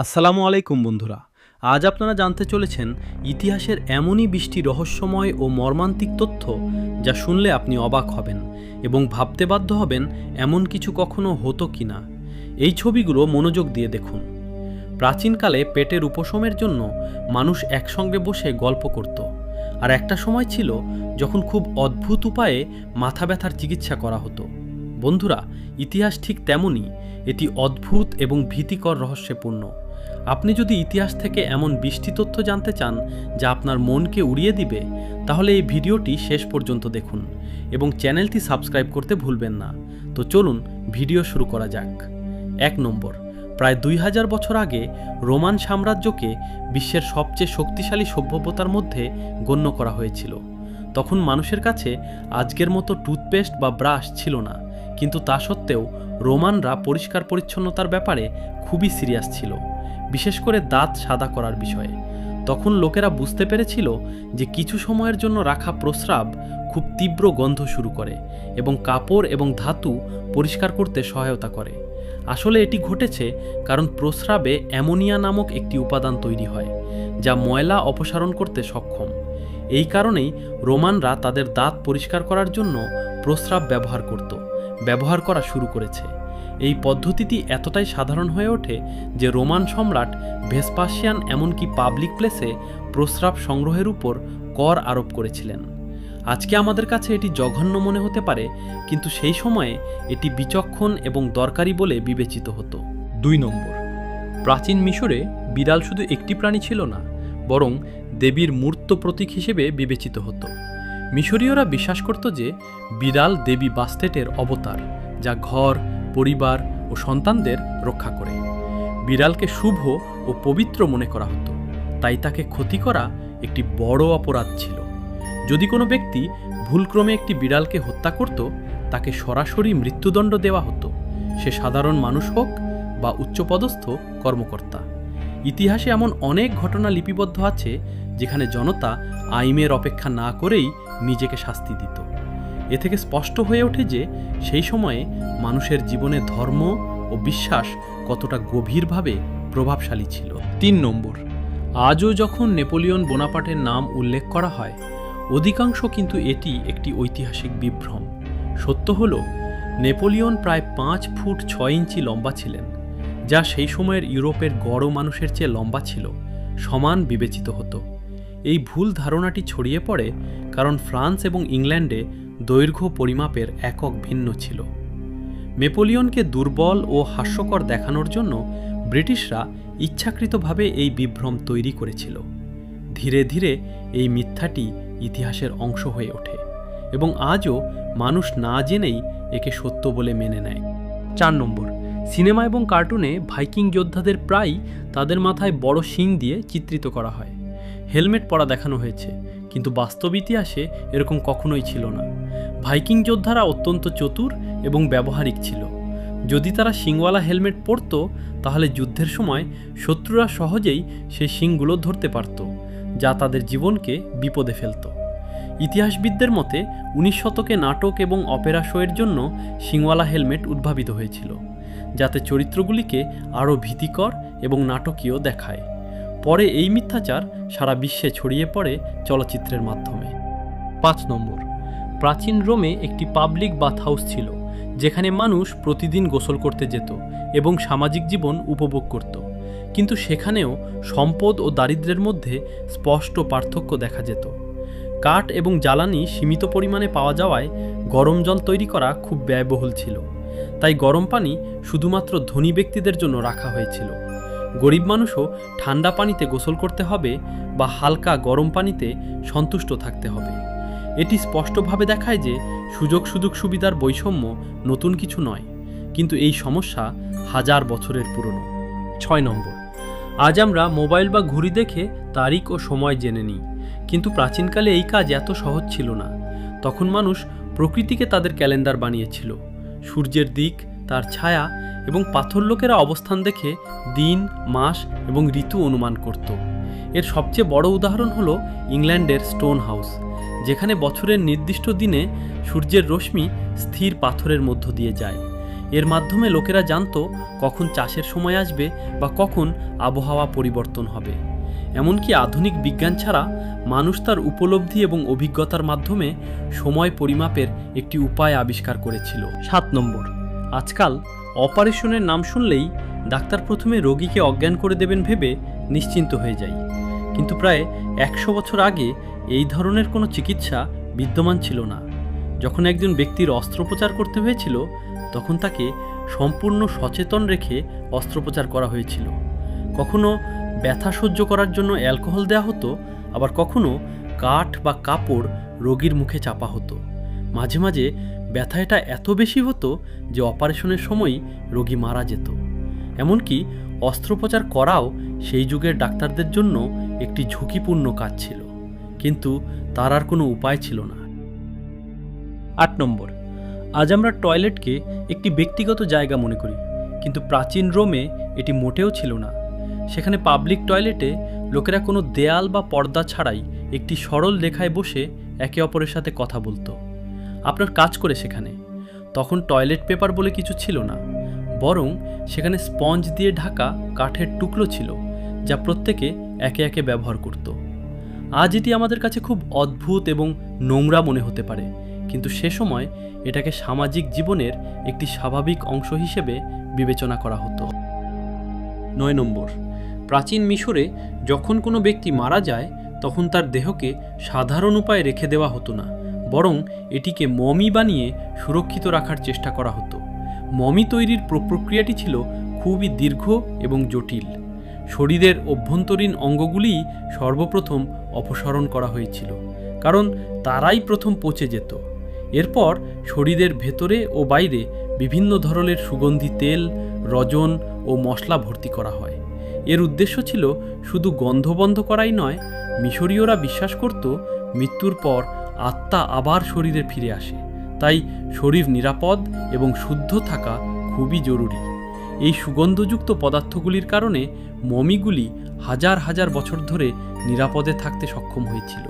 আসসালামু আলাইকুম বন্ধুরা। আজ আপনারা জানতে চলেছেন ইতিহাসের এমনই 20টি রহস্যময় ও মর্মান্তিক তথ্য যা শুনলে আপনি অবাক হবেন এবং ভাবতে বাধ্য হবেন এমন কিছু কখনো হতো কি না। এই ছবিগুলো মনোযোগ দিয়ে দেখুন। প্রাচীনকালে পেটের উপশমের জন্য মানুষ একসঙ্গে বসে গল্প করত, আর একটা সময় ছিল যখন খুব অদ্ভুত উপায়ে মাথা ব্যথার চিকিৎসা করা হতো। বন্ধুরা, ইতিহাস ঠিক তেমনই, এটি অদ্ভুত এবং ভীতিকর রহস্যে পূর্ণ। আপনি যদি ইতিহাস থেকে এমন 20টি তথ্য জানতে চান যা আপনার মনকে উড়িয়ে দিবে, তাহলে এই ভিডিওটি শেষ পর্যন্ত দেখুন এবং চ্যানেলটি সাবস্ক্রাইব করতে ভুলবেন না। তো চলুন ভিডিও শুরু করা যাক। 1 নম্বর, প্রায় 2000 বছর আগে রোমান সাম্রাজ্যকে বিশ্বের সবচেয়ে শক্তিশালী সভ্যতার মধ্যে গণ্য করা হয়েছিল। তখন মানুষের কাছে আজকের মতো টুথপেস্ট বা ব্রাশ ছিল না, কিন্তু তা সত্ত্বেও রোমানরা পরিষ্কার পরিচ্ছন্নতার ব্যাপারে খুবই সিরিয়াস ছিল, বিশেষ করে দাঁত সাদা করার বিষয়ে। তখন লোকেরা বুঝতে পেরেছিল যে কিছু সময়ের জন্য রাখা প্রস্রাব খুব তীব্র গন্ধ শুরু করে এবং কাপড় এবং ধাতু পরিষ্কার করতে সহায়তা করে। আসলে এটি ঘটেছে কারণ প্রস্রাবে অ্যামোনিয়া নামক একটি উপাদান তৈরি হয় যা ময়লা অপসারণ করতে সক্ষম। এই কারণেই রোমানরা তাদের দাঁত পরিষ্কার করার জন্য প্রস্রাব ব্যবহার করা শুরু করেছে। এই পদ্ধতিটি এতটাই সাধারণ হয়ে ওঠে যে রোমান সম্রাট ভেসপাসিয়ান এমনকি পাবলিক প্লেসে প্রস্রাব সংগ্রহের উপর কর আরোপ করেছিলেন। আজকে আমাদের কাছে এটি জঘন্য মনে হতে পারে, কিন্তু সেই সময়ে এটি বিচক্ষণ এবং দরকারি বলে বিবেচিত হতো। 2 নম্বর, প্রাচীন মিশরে বিড়াল শুধু একটি প্রাণী ছিল না, বরং দেবীর মূর্ত প্রতীক হিসেবে বিবেচিত হতো। মিশরীয়রা বিশ্বাস করত যে বিড়াল দেবী বাস্তেটের অবতার, যা ঘর, পরিবার ও সন্তানদের রক্ষা করে। বিড়ালকে শুভ ও পবিত্র মনে করা হতো, তাই তাকে ক্ষতি করা একটি বড় অপরাধ ছিল। যদি কোনো ব্যক্তি ভুলক্রমে একটি বিড়ালকে হত্যা করত, তাকে সরাসরি মৃত্যুদণ্ড দেওয়া হতো, সে সাধারণ মানুষ হোক বা উচ্চপদস্থ কর্মকর্তা। ইতিহাসে এমন অনেক ঘটনা লিপিবদ্ধ আছে যেখানে জনতা আইনের অপেক্ষা না করেই নিজেকে শাস্তি দিত। এ থেকে স্পষ্ট হয়ে ওঠে যে সেই সময়ে মানুষের জীবনে ধর্ম ও বিশ্বাস কতটা গভীরভাবে প্রভাবশালী ছিল। 3 নম্বর, আজও যখন নেপোলিয়ন বোনাপার্টের নাম উল্লেখ করা হয়, অধিকাংশ কিন্তু এটি একটি ঐতিহাসিক বিভ্রম। সত্য হল, নেপোলিয়ন প্রায় 5 ফুট 6 ইঞ্চি লম্বা ছিলেন, যা সেই সময়ের ইউরোপের গড় মানুষের চেয়ে লম্বা ছিল, সমান বিবেচিত হতো। এই ভুল ধারণাটি ছড়িয়ে পড়ে কারণ ফ্রান্স এবং ইংল্যান্ডে দৈর্ঘ্য পরিমাপের একক ভিন্ন ছিল। নেপোলিয়নকে দুর্বল ও হাস্যকর দেখানোর জন্য ব্রিটিশরা ইচ্ছাকৃতভাবে এই বিভ্রম তৈরি করেছিল। ধীরে ধীরে এই মিথ্যাটি ইতিহাসের অংশ হয়ে ওঠে এবং আজও মানুষ না জেনেই একে সত্য বলে মেনে নেয়। 4 নম্বর, সিনেমা এবং কার্টুনে ভাইকিং যোদ্ধাদের প্রায়ই তাদের মাথায় বড় শিং দিয়ে চিত্রিত করা হয়। হেলমেট পরা দেখানো হয়েছে, কিন্তু বাস্তব ইতিহাসে এরকম কখনোই ছিল না। ভাইকিং যোদ্ধারা অত্যন্ত চতুর এবং ব্যবহারিক ছিল। যদি তারা শিংওয়ালা হেলমেট পরত, তাহলে যুদ্ধের সময় শত্রুরা সহজেই সেই শিংগুলো ধরতে পারত, যা তাদের জীবনকে বিপদে ফেলত। ইতিহাসবিদদের মতে 19 শতকে নাটক এবং অপেরা শোয়ের জন্য শিংওয়ালা হেলমেট উদ্ভাবিত হয়েছিল, যাতে চরিত্রগুলিকে আরও ভীতিকর এবং নাটকীয় দেখায়। পরে এই মিথ্যাচার সারা বিশ্বে ছড়িয়ে পড়ে চলচ্চিত্রের মাধ্যমে। 5 নম্বর, প্রাচীন রোমে একটি পাবলিক বাথ হাউস ছিল, যেখানে মানুষ প্রতিদিন গোসল করতে যেত এবং সামাজিক জীবন উপভোগ করত। কিন্তু সেখানেও সম্পদ ও দারিদ্র্যের মধ্যে স্পষ্ট পার্থক্য দেখা যেত। কাঠ এবং জ্বালানি সীমিত পরিমাণে পাওয়া যাওয়ায় গরম জল তৈরি করা খুব ব্যয়বহুল ছিল, তাই গরম পানি শুধুমাত্র ধনী ব্যক্তিদের জন্য রাখা হয়েছিল। গরিব মানুষও ঠান্ডা পানিতে গোসল করতে হবে বা হালকা গরম পানিতে সন্তুষ্ট থাকতে হবে। এটি স্পষ্টভাবে দেখায় যে সুযোগ সুবিধার বৈষম্য নতুন কিছু নয়, কিন্তু এই সমস্যা হাজার বছরের পুরনো। 6 নম্বর, আজ আমরা মোবাইল বা ঘড়ি দেখে তারিখ ও সময় জেনে নিই, কিন্তু প্রাচীনকালে এই কাজ এত সহজ ছিল না। তখন মানুষ প্রকৃতিকে তাদের ক্যালেন্ডার বানিয়েছিল। সূর্যের দিক, তার ছায়া এবং পাথর লোকেরা অবস্থান দেখে দিন, মাস এবং ঋতু অনুমান করত। এর সবচেয়ে বড় উদাহরণ হলো ইংল্যান্ডের স্টোন হাউস, যেখানে বছরের নির্দিষ্ট দিনে সূর্যের রশ্মি স্থির পাথরের মধ্য দিয়ে যায় এর মাধ্যমে লোকেরা জানতো কখন চাষের সময় আসবে বা কখন আবহাওয়া পরিবর্তন হবে। এমনকি আধুনিক বিজ্ঞান ছাড়া মানুষ তার উপলব্ধি এবং অভিজ্ঞতার মাধ্যমে সময় পরিমাপের একটি উপায় আবিষ্কার করেছিল। 7 নম্বর, আজকাল অপারেশনের নাম শুনলেই ডাক্তার প্রথমে রোগীকে অজ্ঞান করে দেবেন ভেবে নিশ্চিন্ত হয়ে যায়। কিন্তু প্রায় 100 বছর আগে এই ধরনের কোনো চিকিৎসা বিদ্যমান ছিল না। যখন একজন ব্যক্তির অস্ত্রোপচার করতে হয়েছিল তখন তাকে সম্পূর্ণ সচেতন রেখে অস্ত্রোপচার করা হয়েছিল। কখনো ব্যথা সহ্য করার জন্য অ্যালকোহল দেওয়া হতো, আবার কখনো কাঠ বা কাপড় রোগীর মুখে চাপা হতো। মাঝে মাঝে ব্যথা এটা এত বেশি হতো যে অপারেশনের সময়ই রোগী মারা যেত। এমনকি অস্ত্রোপচার করাও সেই যুগের ডাক্তারদের জন্য একটি ঝুঁকিপূর্ণ কাজ ছিল, কিন্তু তার আর কোনো উপায় ছিল না। 8 নম্বর, আজ আমরা টয়লেটকে একটি ব্যক্তিগত জায়গা মনে করি, কিন্তু প্রাচীন রোমে এটি মোটেও ছিল না। সেখানে পাবলিক টয়লেটে লোকেরা কোনো দেয়াল বা পর্দা ছাড়াই একটি সরল রেখায় বসে একে অপরের সাথে কথা বলতো। আপনার কাজ করে সেখানে তখন টয়লেট পেপার বলে কিছু ছিল না, বরং সেখানে স্পঞ্জ দিয়ে ঢাকা কাঠের টুকরো ছিল যা প্রত্যেকে একে একে ব্যবহার করত। আজ এটি আমাদের কাছে খুব অদ্ভুত এবং নোংরা মনে হতে পারে, কিন্তু সে সময় এটাকে সামাজিক জীবনের একটি স্বাভাবিক অংশ হিসেবে বিবেচনা করা হতো। 9 নম্বর, প্রাচীন মিশরে যখন কোনো ব্যক্তি মারা যায় তখন তার দেহকে সাধারণ উপায়ে রেখে দেওয়া হতো না, বরং এটিকে মমি বানিয়ে সুরক্ষিত রাখার চেষ্টা করা হতো। মমি তৈরির প্রক্রিয়াটি ছিল খুবই দীর্ঘ এবং জটিল। শরীরের অভ্যন্তরীণ অঙ্গগুলিই সর্বপ্রথম অপসারণ করা হয়েছিল, কারণ তারাই প্রথম পচে যেত। এরপর শরীরের ভেতরে ও বাইরে বিভিন্ন ধরনের সুগন্ধি তেল, রজন ও মশলা ভর্তি করা হয়। এর উদ্দেশ্য ছিল শুধু গন্ধ বন্ধ করাই নয়, মিশরীয়রা বিশ্বাস করত মৃত্যুর পর আত্মা আবার শরীরে ফিরে আসে, তাই শরীর নিরাপদ এবং শুদ্ধ থাকা খুবই জরুরি। এই সুগন্ধযুক্ত পদার্থগুলির কারণে মমিগুলি হাজার হাজার বছর ধরে নিরাপদে থাকতে সক্ষম হয়েছিল।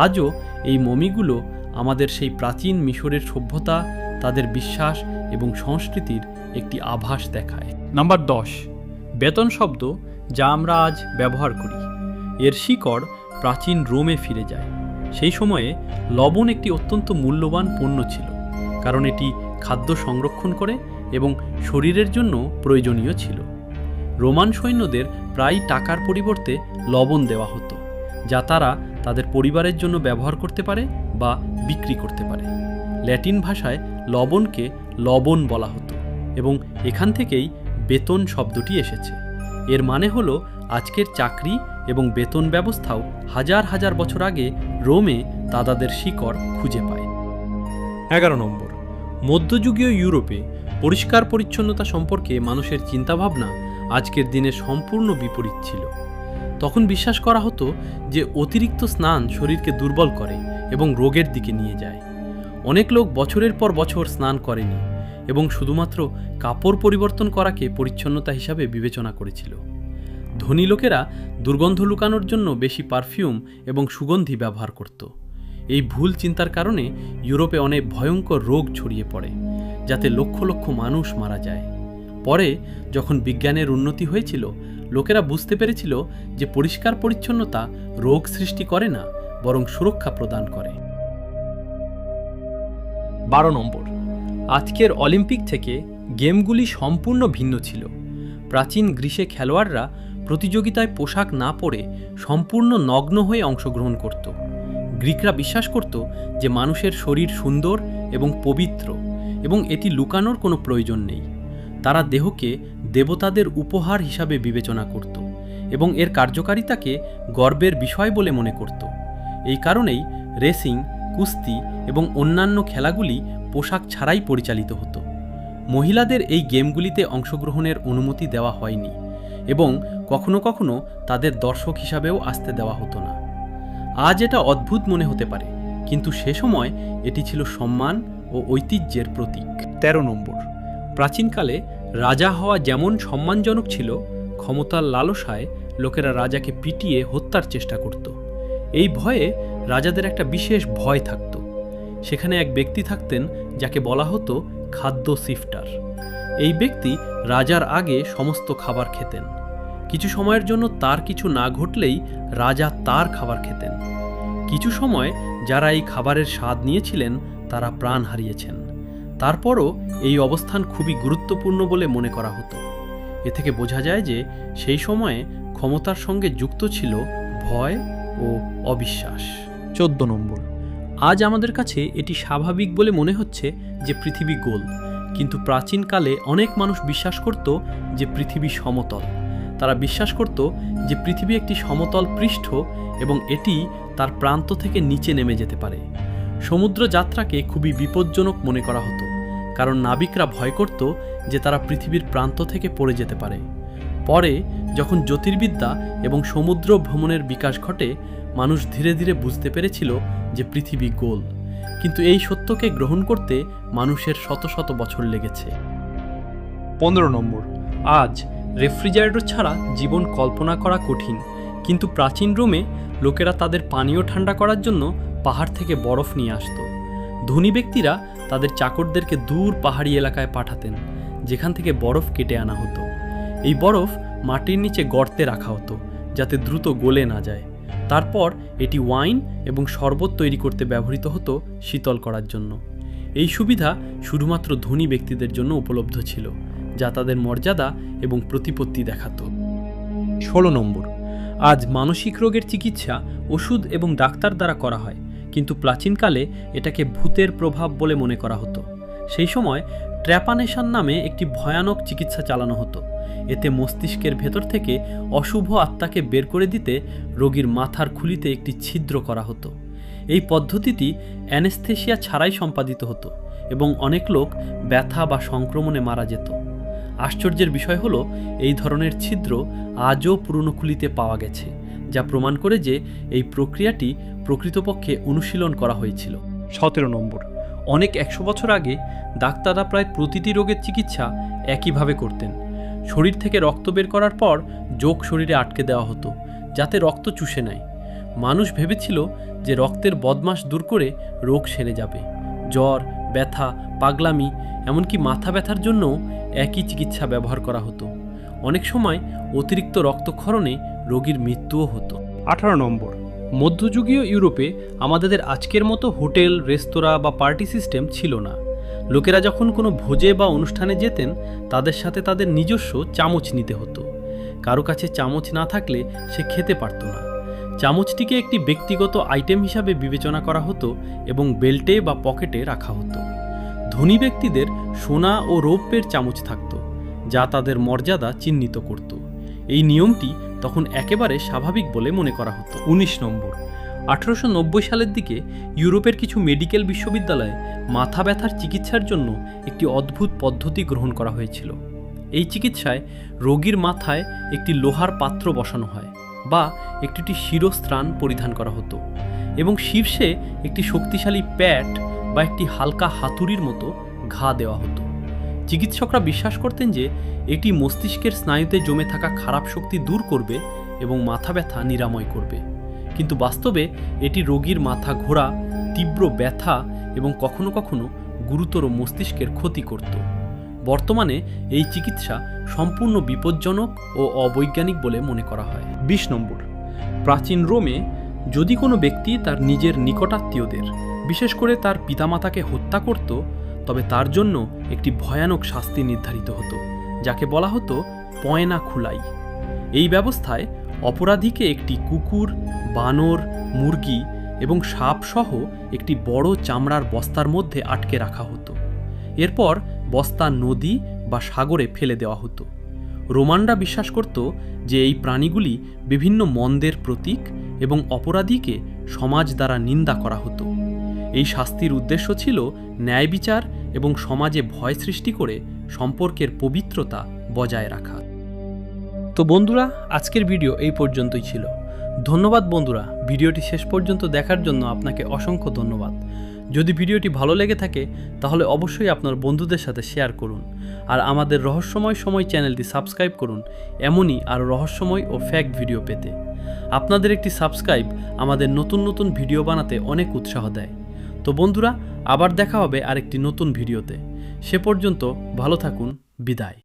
আজও এই মমিগুলো আমাদের সেই প্রাচীন মিশরের সভ্যতা, তাদের বিশ্বাস এবং সংস্কৃতির একটি আভাস দেখায়। নাম্বার 10, বেতন শব্দ যা আমরা আজ ব্যবহার করি, এর শিকড় প্রাচীন রোমে ফিরে যায়। সেই সময়ে লবণ একটি অত্যন্ত মূল্যবান পণ্য ছিল, কারণ এটি খাদ্য সংরক্ষণ করে এবং শরীরের জন্য প্রয়োজনীয় ছিল। রোমান সৈন্যদের প্রায় টাকার পরিবর্তে লবণ দেওয়া হতো, যা তারা তাদের পরিবারের জন্য ব্যবহার করতে পারে বা বিক্রি করতে পারে। ল্যাটিন ভাষায় লবণকে লবণ বলা হতো এবং এখান থেকেই বেতন শব্দটি এসেছে। এর মানে হলো আজকের চাকরি এবং বেতন ব্যবস্থাও হাজার হাজার বছর আগে রোমে তাদের শিকড় খুঁজে পায়। 11 নম্বর, মধ্যযুগীয় ইউরোপে পরিষ্কার পরিচ্ছন্নতা সম্পর্কে মানুষের চিন্তাভাবনা আজকের দিনে সম্পূর্ণ বিপরীত ছিল। তখন বিশ্বাস করা হতো যে অতিরিক্ত স্নান শরীরকে দুর্বল করে এবং রোগের দিকে নিয়ে যায়। অনেক লোক বছরের পর বছর স্নান করেনি এবং শুধুমাত্র কাপড় পরিবর্তন করাকে পরিচ্ছন্নতা হিসাবে বিবেচনা করেছিল। ধনী লোকেরা দুর্গন্ধ লুকানোর জন্য বেশি পারফিউম এবং সুগন্ধি ব্যবহার করত। এই ভুল চিন্তার কারণে ইউরোপে অনেক ভয়ঙ্কর রোগ ছড়িয়ে পড়ে, যাতে লক্ষ লক্ষ মানুষ মারা যায়। পরে যখন বিজ্ঞানের উন্নতি হয়েছিল, লোকেরা বুঝতে পেরেছিল যে পরিষ্কার পরিচ্ছন্নতা রোগ সৃষ্টি করে না, বরং সুরক্ষা প্রদান করে। 12 নম্বর, আজকের অলিম্পিক থেকে গেমগুলি সম্পূর্ণ ভিন্ন ছিল। প্রাচীন গ্রীসে খেলোয়াড়রা প্রতিযোগিতায় পোশাক না পরে সম্পূর্ণ নগ্ন হয়ে অংশগ্রহণ করত। গ্রিকরা বিশ্বাস করত যে মানুষের শরীর সুন্দর এবং পবিত্র এবং এটি লুকানোর কোনো প্রয়োজন নেই। তারা দেহকে দেবতাদের উপহার হিসাবে বিবেচনা করত এবং এর কার্যকারিতাকে গর্বের বিষয় বলে মনে করত। এই কারণেই রেসিং, কুস্তি এবং অন্যান্য খেলাগুলি পোশাক ছাড়াই পরিচালিত হতো। মহিলাদের এই গেমগুলিতে অংশগ্রহণের অনুমতি দেওয়া হয়নি এবং কখনো কখনো তাদের দর্শক হিসাবেও আসতে দেওয়া হতো না। আজ এটা অদ্ভুত মনে হতে পারে, কিন্তু সে সময় এটি ছিল সম্মান ও ঐতিহ্যের প্রতীক। 13 নম্বর, প্রাচীনকালে রাজা হওয়া যেমন সম্মানজনক ছিল, ক্ষমতার লালসায় লোকেরা রাজাকে পিটিয়ে হত্যার চেষ্টা করত। এই ভয়ে রাজাদের একটা বিশেষ ভয় থাকত। সেখানে এক ব্যক্তি থাকতেন যাকে বলা হতো খাদ্য সিফটার। এই ব্যক্তি রাজার আগে সমস্ত খাবার খেতেন। কিছু সময়ের জন্য তার কিছু না ঘটলেই রাজা তার খাবার খেতেন। কিছু সময় যারা এই খাবারের স্বাদ নিয়েছিলেন তারা প্রাণ হারিয়েছেন। তারপরও এই অবস্থান খুবই গুরুত্বপূর্ণ বলে মনে করা হতো। এ থেকে বোঝা যায় যে সেই সময়ে ক্ষমতার সঙ্গে যুক্ত ছিল ভয় ও অবিশ্বাস। 14 নম্বর, আজ আমাদের কাছে এটি স্বাভাবিক বলে মনে হচ্ছে যে পৃথিবী গোল, কিন্তু প্রাচীনকালে অনেক মানুষ বিশ্বাস করত যে পৃথিবী সমতল। তারা বিশ্বাস করত যে পৃথিবী একটি সমতল পৃষ্ঠ এবং এটি তার প্রান্ত থেকে নিচে নেমে যেতে পারে। সমুদ্র যাত্রাকে খুবই বিপজ্জনক মনে করা হতো, কারণ নাবিকরা ভয় করত যে তারা পৃথিবীর প্রান্ত থেকে পড়ে যেতে পারে। পরে যখন জ্যোতির্বিদ্যা এবং সমুদ্র ভ্রমণের বিকাশ ঘটে, মানুষ ধীরে ধীরে বুঝতে পেরেছিল যে পৃথিবী গোল, কিন্তু এই সত্যকে গ্রহণ করতে মানুষের শত শত বছর লেগেছে। 15 নম্বর, আজ রেফ্রিজারেটর ছাড়া জীবন কল্পনা করা কঠিন, কিন্তু প্রাচীন রোমে লোকেরা তাদের পানীয় ঠান্ডা করার জন্য পাহাড় থেকে বরফ নিয়ে আসত। ধনী ব্যক্তিরা তাদের চাকরদেরকে দূর পাহাড়ি এলাকায় পাঠাতেন, যেখান থেকে বরফ কেটে আনা হতো। এই বরফ মাটির নিচে গর্তে রাখা হতো যাতে দ্রুত গলে না যায়। তারপর এটি ওয়াইন এবং শরবত তৈরি করতে ব্যবহৃত হতো শীতল করার জন্য। এই সুবিধা শুধুমাত্র ধনী ব্যক্তিদের জন্য উপলব্ধ ছিল, যা তাদের মর্যাদা এবং প্রতিপত্তি দেখাতো। 16 নম্বর, আজ মানসিক রোগের চিকিৎসা ওষুধ এবং ডাক্তার দ্বারা করা হয়, কিন্তু প্রাচীনকালে এটাকে ভূতের প্রভাব বলে মনে করা হতো। সেই সময় ট্র্যাপানেশন নামে একটি ভয়ানক চিকিৎসা চালানো হতো। এতে মস্তিষ্কের ভেতর থেকে অশুভ আত্মাকে বের করে দিতে রোগীর মাথার খুলিতে একটি ছিদ্র করা হতো। এই পদ্ধতিটি অ্যানেস্থেসিয়া ছাড়াই সম্পাদিত হতো এবং অনেক লোক ব্যথা বা সংক্রমণে মারা যেত। আশ্চর্যের বিষয় হলো, এই ধরনের ছিদ্র আজও পুরনো খুলিতে পাওয়া গেছে, যা প্রমাণ করে যে এই প্রক্রিয়াটি প্রকৃতপক্ষে অনুশীলন করা হয়েছিল। 17 নম্বর, অনেক 100 বছর আগে ডাক্তাররা প্রায় প্রতিটি রোগের চিকিৎসা একইভাবে করতেন। শরীর থেকে রক্ত বের করার পর যোগ শরীরে আটকে দেওয়া হতো যাতে রক্ত চুষে নেয়। মানুষ ভেবেছিল যে রক্তের বদমাশ দূর করে রোগ সেরে যাবে। জ্বর, ব্যথা, পাগলামি, এমনকি মাথা ব্যথার জন্যও একই চিকিৎসা ব্যবহার করা হতো। অনেক সময় অতিরিক্ত রক্তক্ষরণে রোগীর মৃত্যুও হতো। 18 নম্বর, মধ্যযুগীয় ইউরোপে আমাদের আজকের মতো হোটেল, রেস্তোরাঁ বা পার্টি সিস্টেম ছিল না। লোকেরা যখন কোনো ভোজে বা অনুষ্ঠানে যেতেন, তাদের সাথে তাদের নিজস্ব চামচ নিতে হতো। কারো কাছে চামচ না থাকলে সে খেতে পারত না। চামচটিকে একটি ব্যক্তিগত আইটেম হিসাবে বিবেচনা করা হতো এবং বেল্টে বা পকেটে রাখা হতো। ধনী ব্যক্তিদের সোনা ও রৌপ্যের চামচ থাকত, যা তাদের মর্যাদা চিহ্নিত করত। এই নিয়মটি তখন একেবারে স্বাভাবিক বলে মনে করা হতো। 19 নম্বর, 1890 সালের দিকে ইউরোপের কিছু মেডিকেল বিশ্ববিদ্যালয়ে মাথা ব্যথার চিকিৎসার জন্য একটি অদ্ভুত পদ্ধতি গ্রহণ করা হয়েছিল। এই চিকিৎসায় রোগীর মাথায় একটি লোহার পাত্র বসানো হয় বা একটি শিরস্ত্রাণ পরিধান করা হতো এবং শীর্ষে একটি শক্তিশালী প্যাড বা একটি হালকা হাতুড়ির মতো ঘা দেওয়া হতো। চিকিৎসকরা বিশ্বাস করতেন যে এটি মস্তিষ্কের স্নায়ুতে জমে থাকা খারাপ শক্তি দূর করবে এবং মাথা ব্যথা নিরাময় করবে, কিন্তু বাস্তবে এটি রোগীর মাথা ঘোরা, তীব্র ব্যথা এবং কখনো কখনো গুরুতর মস্তিষ্কের ক্ষতি করত। বর্তমানে এই চিকিৎসা সম্পূর্ণ বিপজ্জনক ও অবৈজ্ঞানিক বলে মনে করা হয়। 20 নম্বর, প্রাচীন রোমে যদি কোনো ব্যক্তি তার নিজের নিকটাত্মীয়দের, বিশেষ করে তার পিতামাতাকে হত্যা করত, তবে তার জন্য একটি ভয়ানক শাস্তি নির্ধারিত হতো, যাকে বলা হতো পয়না খুলাই। এই ব্যবস্থায় অপরাধীকে একটি কুকুর, বানর, মুরগি এবং সাপ সহ একটি বড় চামড়ার বস্তার মধ্যে আটকে রাখা হতো। এরপর বস্তা নদী বা সাগরে ফেলে দেওয়া হতো। রোমানরা বিশ্বাস করত যে এই প্রাণীগুলি বিভিন্ন মন্দের প্রতীক এবং অপরাধীকে সমাজ দ্বারা নিন্দা করা হতো। এই শাস্তির উদ্দেশ্য ছিল ন্যায় বিচার এবং সমাজে ভয় সৃষ্টি করে সম্পর্কের পবিত্রতা বজায় রাখা। তো বন্ধুরা, আজকের ভিডিও এই পর্যন্তই ছিল। ধন্যবাদ বন্ধুরা, ভিডিওটি শেষ পর্যন্ত দেখার জন্য আপনাকে অসংখ্য ধন্যবাদ। যদি ভিডিওটি ভালো লেগে থাকে তাহলে অবশ্যই আপনার বন্ধুদের সাথে শেয়ার করুন, আর আমাদের রহস্যময় সময় চ্যানেলটি সাবস্ক্রাইব করুন এমনই আরও রহস্যময় ও ফ্যাক্ট ভিডিও পেতে। আপনাদের একটি সাবস্ক্রাইব আমাদের নতুন নতুন ভিডিও বানাতে অনেক উৎসাহ দেয়। তো বন্ধুরা, আবার দেখা হবে আরেকটি নতুন ভিডিওতে। সে পর্যন্ত ভালো থাকুন, বিদায়।